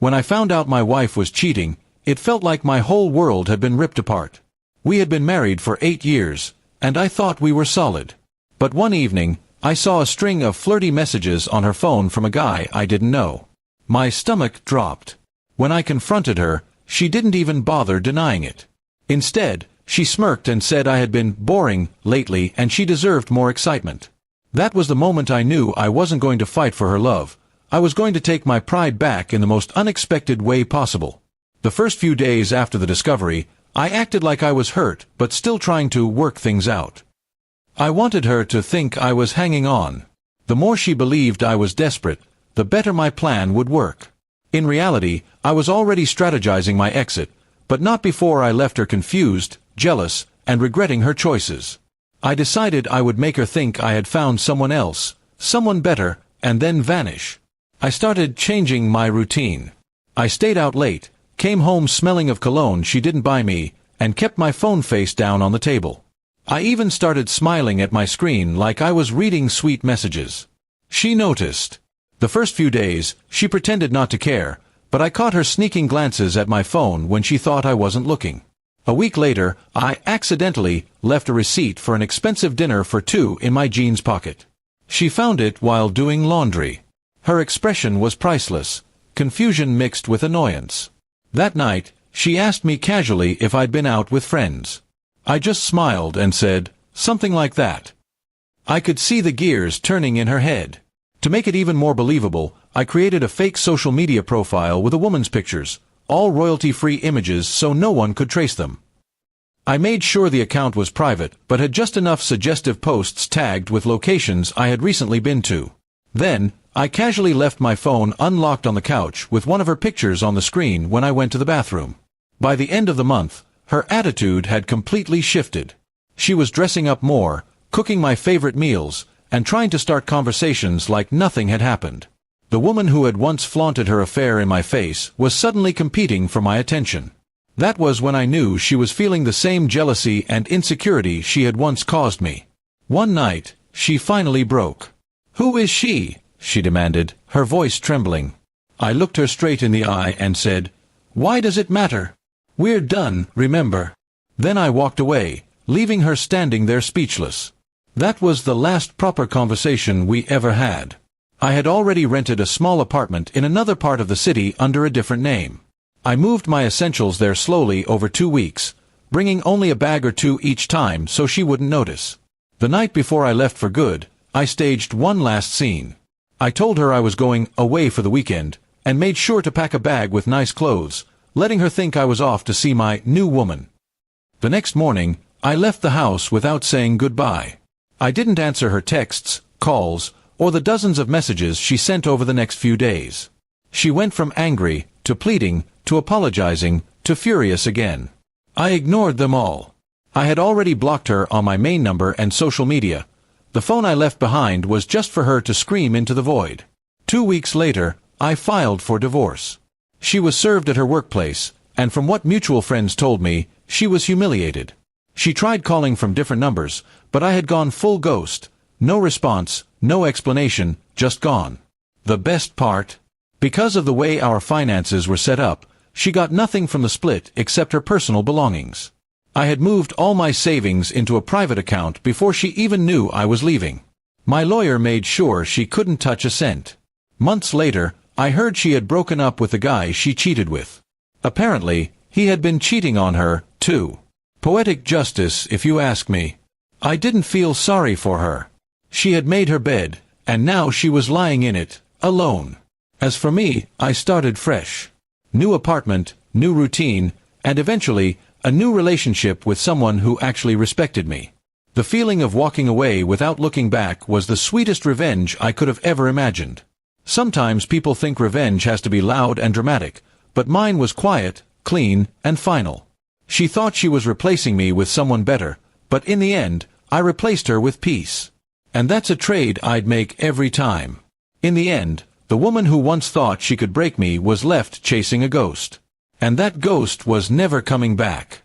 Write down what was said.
When I found out my wife was cheating, it felt like my whole world had been ripped apart. We had been married for 8 years, and I thought we were solid. But one evening, I saw a string of flirty messages on her phone from a guy I didn't know. My stomach dropped. When I confronted her, she didn't even bother denying it. Instead, she smirked and said I had been boring lately and she deserved more excitement. That was the moment I knew I wasn't going to fight for her love. I was going to take my pride back in the most unexpected way possible. The first few days after the discovery, I acted like I was hurt but still trying to work things out. I wanted her to think I was hanging on. The more she believed I was desperate, the better my plan would work. In reality, I was already strategizing my exit, but not before I left her confused, jealous, and regretting her choices. I decided I would make her think I had found someone else, someone better, and then vanish. I started changing my routine. I stayed out late, came home smelling of cologne she didn't buy me, and kept my phone face down on the table. I even started smiling at my screen like I was reading sweet messages. She noticed. The first few days, she pretended not to care, but I caught her sneaking glances at my phone when she thought I wasn't looking. A week later, I accidentally left a receipt for an expensive dinner for 2 in my jeans pocket. She found it while doing laundry. Her expression was priceless, confusion mixed with annoyance. That night, she asked me casually if I'd been out with friends. I just smiled and said, something like that. I could see the gears turning in her head. To make it even more believable, I created a fake social media profile with a woman's pictures, all royalty-free images so no one could trace them. I made sure the account was private, but had just enough suggestive posts tagged with locations I had recently been to. Then, I casually left my phone unlocked on the couch with one of her pictures on the screen when I went to the bathroom. By the end of the month, her attitude had completely shifted. She was dressing up more, cooking my favorite meals, and trying to start conversations like nothing had happened. The woman who had once flaunted her affair in my face was suddenly competing for my attention. That was when I knew she was feeling the same jealousy and insecurity she had once caused me. One night, she finally broke. "Who is she?" she demanded, her voice trembling. I looked her straight in the eye and said, "Why does it matter? We're done, remember?" Then I walked away, leaving her standing there speechless. That was the last proper conversation we ever had. I had already rented a small apartment in another part of the city under a different name. I moved my essentials there slowly over 2 weeks, bringing only a bag or 2 each time so she wouldn't notice. The night before I left for good, I staged one last scene. I told her I was going away for the weekend, and made sure to pack a bag with nice clothes, letting her think I was off to see my new woman. The next morning, I left the house without saying goodbye. I didn't answer her texts, calls, or the dozens of messages she sent over the next few days. She went from angry, to pleading, to apologizing, to furious again. I ignored them all. I had already blocked her on my main number and social media. The phone I left behind was just for her to scream into the void. 2 weeks later, I filed for divorce. She was served at her workplace, and from what mutual friends told me, she was humiliated. She tried calling from different numbers, but I had gone full ghost. No response, no explanation, just gone. The best part? Because of the way our finances were set up, she got nothing from the split except her personal belongings. I had moved all my savings into a private account before she even knew I was leaving. My lawyer made sure she couldn't touch a cent. Months later, I heard she had broken up with the guy she cheated with. Apparently, he had been cheating on her, too. Poetic justice, if you ask me. I didn't feel sorry for her. She had made her bed, and now she was lying in it, alone. As for me, I started fresh. New apartment, new routine, and eventually, a new relationship with someone who actually respected me. The feeling of walking away without looking back was the sweetest revenge I could have ever imagined. Sometimes people think revenge has to be loud and dramatic, but mine was quiet, clean, and final. She thought she was replacing me with someone better, but in the end, I replaced her with peace. And that's a trade I'd make every time. In the end, the woman who once thought she could break me was left chasing a ghost. And that ghost was never coming back.